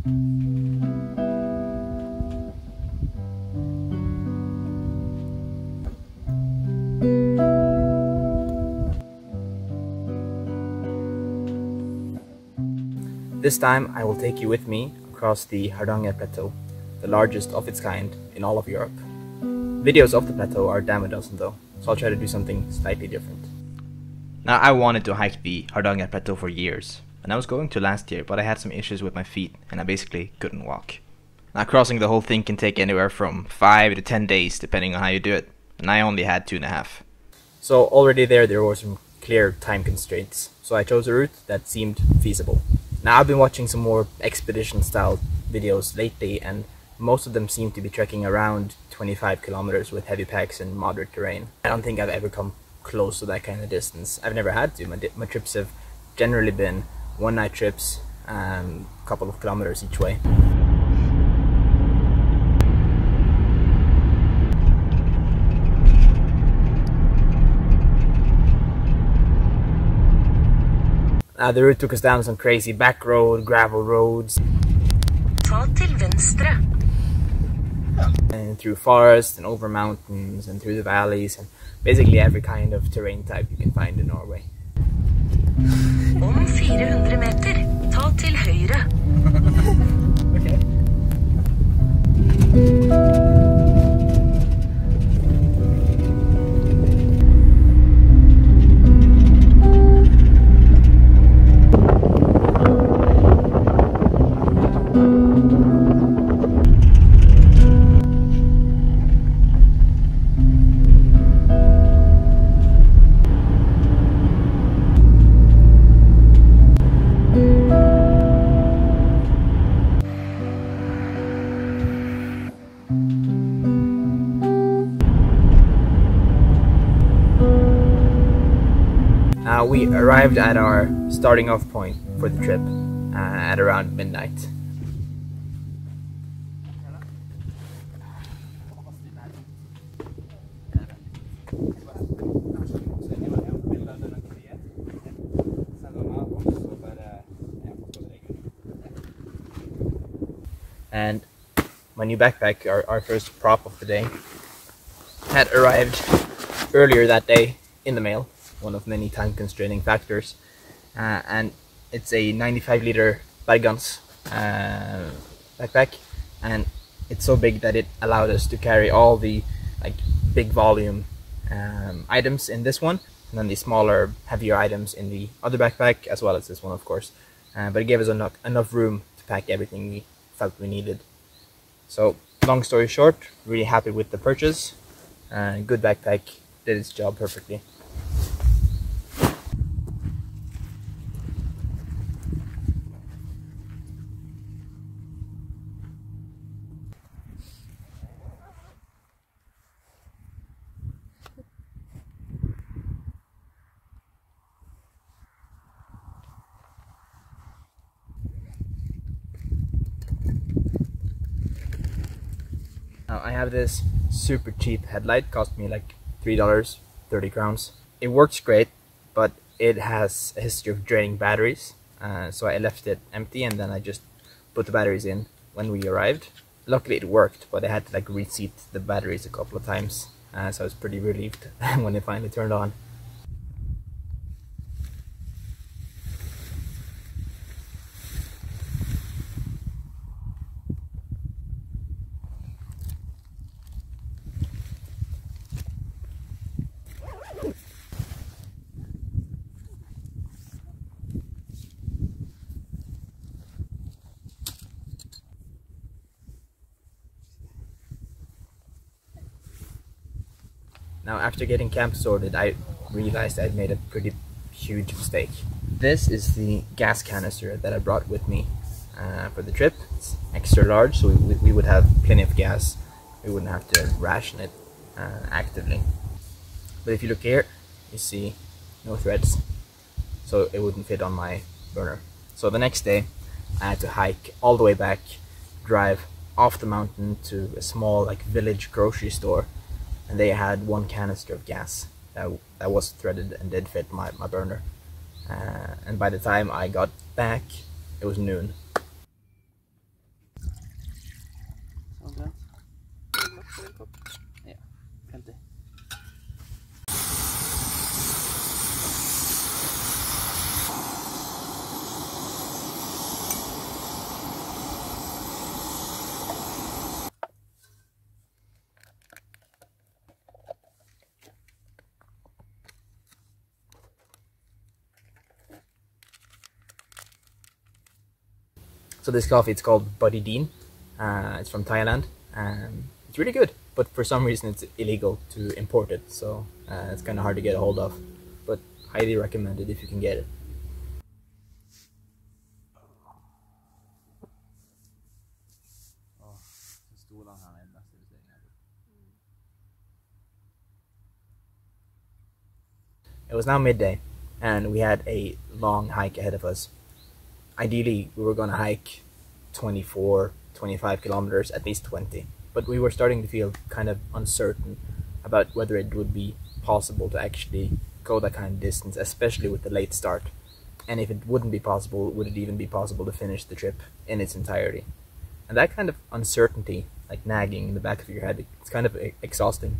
This time I will take you with me across the Hardanger Plateau, the largest of its kind in all of Europe. Videos of the plateau are a damn a dozen though, so I'll try to do something slightly different. Now, I wanted to hike the Hardanger Plateau for years, and I was going to last year, but I had some issues with my feet and I basically couldn't walk. Now, crossing the whole thing can take anywhere from 5 to 10 days depending on how you do it, and I only had 2.5. So already there were some clear time constraints, so I chose a route that seemed feasible. Now I've been watching some more expedition style videos lately, and most of them seem to be trekking around 25 kilometers with heavy packs and moderate terrain. I don't think I've ever come close to that kind of distance. I've never had to. My trips have generally been one-night trips, a couple of kilometers each way. The route took us down some crazy back road, gravel roads. Ta till venstre. And through forests and over mountains and through the valleys and basically every kind of terrain type you can find in Norway. Om 400 meter, ta till høyre. Okay. We arrived at our starting off point for the trip at around midnight. And my new backpack, our first prop of the day, had arrived earlier that day in the mail. One of many time-constraining factors, and it's a 95-liter Bergans backpack, and it's so big that it allowed us to carry all the big volume items in this one, and then the smaller, heavier items in the other backpack, as well as this one, of course. But it gave us enough room to pack everything we felt we needed. So, long story short, really happy with the purchase. Good backpack, did its job perfectly. Now I have this super cheap headlight, cost me like $3, 30 crowns. It works great, but it has a history of draining batteries, so I left it empty and then I just put the batteries in when we arrived. Luckily it worked, but I had to reseat the batteries a couple of times, so I was pretty relieved when it finally turned on. Now, after getting camp sorted, I realized I'd made a pretty huge mistake. This is the gas canister that I brought with me for the trip. It's extra large, so we would have plenty of gas. We wouldn't have to ration it actively. But if you look here, you see no threads, so it wouldn't fit on my burner. So the next day, I had to hike all the way back, drive off the mountain to a small village grocery store, and they had one canister of gas that was threaded and did fit my burner. And by the time I got back, it was noon. cup? Yeah, plenty. So this coffee, it's called Buddy Dean. It's from Thailand. It's really good, but for some reason it's illegal to import it, so it's kind of hard to get a hold of. But highly recommend it if you can get it. It was now midday, and we had a long hike ahead of us. Ideally, we were going to hike 24, 25 kilometers, at least 20, but we were starting to feel kind of uncertain about whether it would be possible to actually go that kind of distance, especially with the late start. And if it wouldn't be possible, would it even be possible to finish the trip in its entirety? And that kind of uncertainty, like nagging in the back of your head, it's kind of exhausting.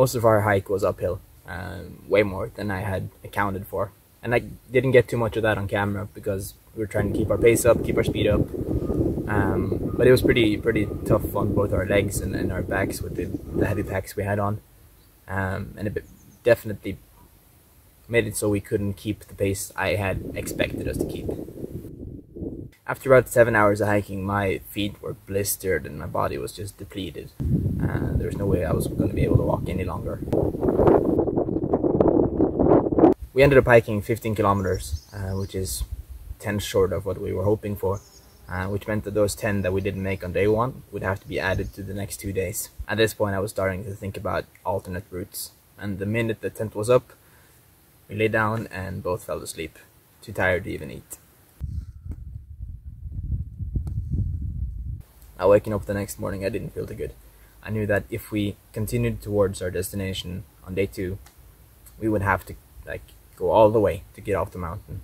Most of our hike was uphill, way more than I had accounted for. And I didn't get too much of that on camera because we were trying to keep our pace up, keep our speed up. But it was pretty tough on both our legs and our backs with the heavy packs we had on. And it definitely made it so we couldn't keep the pace I had expected us to keep. After about 7 hours of hiking, my feet were blistered and my body was just depleted. There was no way I was going to be able to walk any longer. We ended up hiking 15 kilometers, which is 10 short of what we were hoping for, which meant that those 10 that we didn't make on day 1 would have to be added to the next 2 days. At this point, I was starting to think about alternate routes, and the minute the tent was up, we lay down and both fell asleep, too tired to even eat. Now, waking up the next morning, I didn't feel too good. I knew that if we continued towards our destination on day 2, we would have to go all the way to get off the mountain.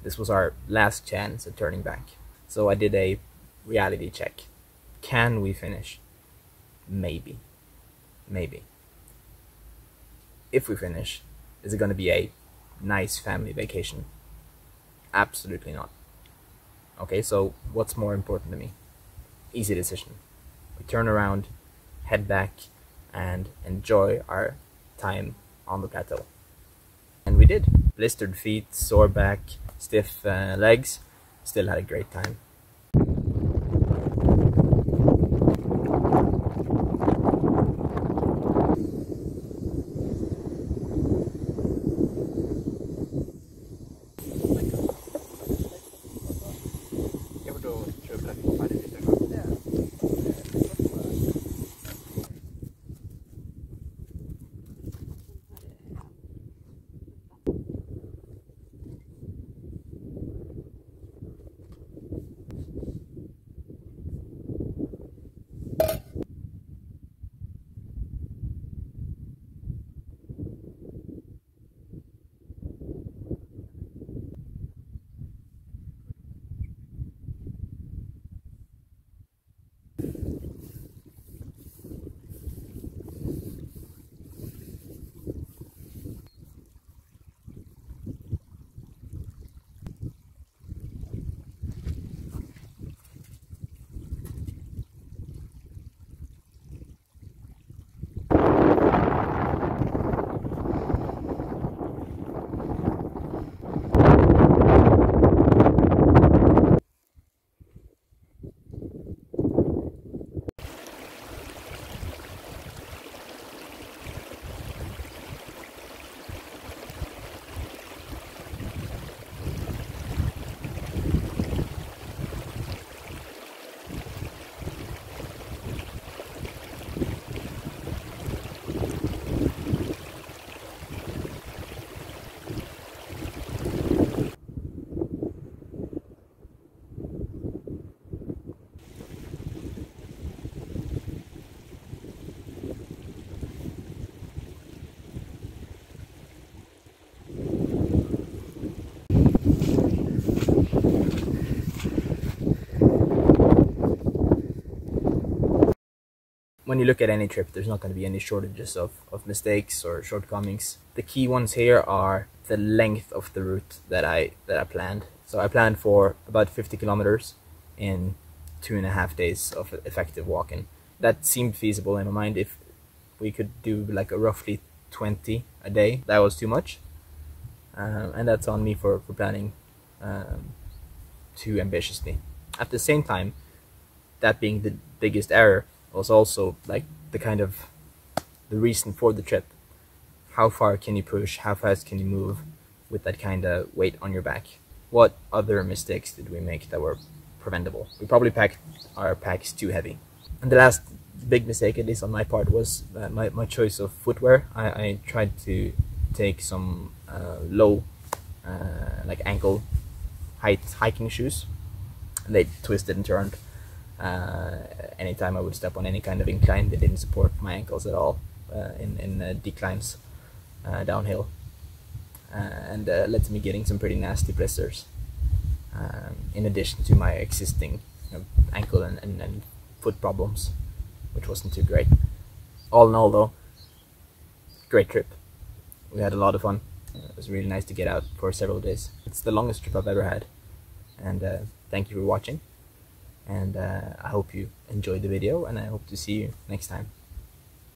This was our last chance at turning back. So I did a reality check. Can we finish? Maybe. Maybe. If we finish, is it going to be a nice family vacation? Absolutely not. Okay, so what's more important to me? Easy decision. We turn around, head back, and enjoy our time on the plateau. And we did. Blistered feet, sore back, stiff legs, still had a great time. When you look at any trip, there's not going to be any shortages of mistakes or shortcomings. The key ones here are the length of the route that I planned. So I planned for about 50 kilometers in 2.5 days of effective walking. That seemed feasible in my mind. If we could do like a roughly 20 a day, that was too much. And that's on me for planning too ambitiously. At the same time, that being the biggest error, was also like the reason for the trip. How far can you push? How fast can you move with that kind of weight on your back? What other mistakes did we make that were preventable? We probably packed our packs too heavy. And the last big mistake, at least on my part, was my choice of footwear. I tried to take some low like ankle height hiking shoes, and they twisted and turned. Anytime I would step on any kind of incline, they didn't support my ankles at all in declines downhill, and led to me getting some pretty nasty blisters, in addition to my existing ankle and foot problems, which wasn't too great. All in all though, great trip. We had a lot of fun. It was really nice to get out for several days. It's the longest trip I've ever had. And thank you for watching. And I hope you enjoyed the video, and I hope to see you next time.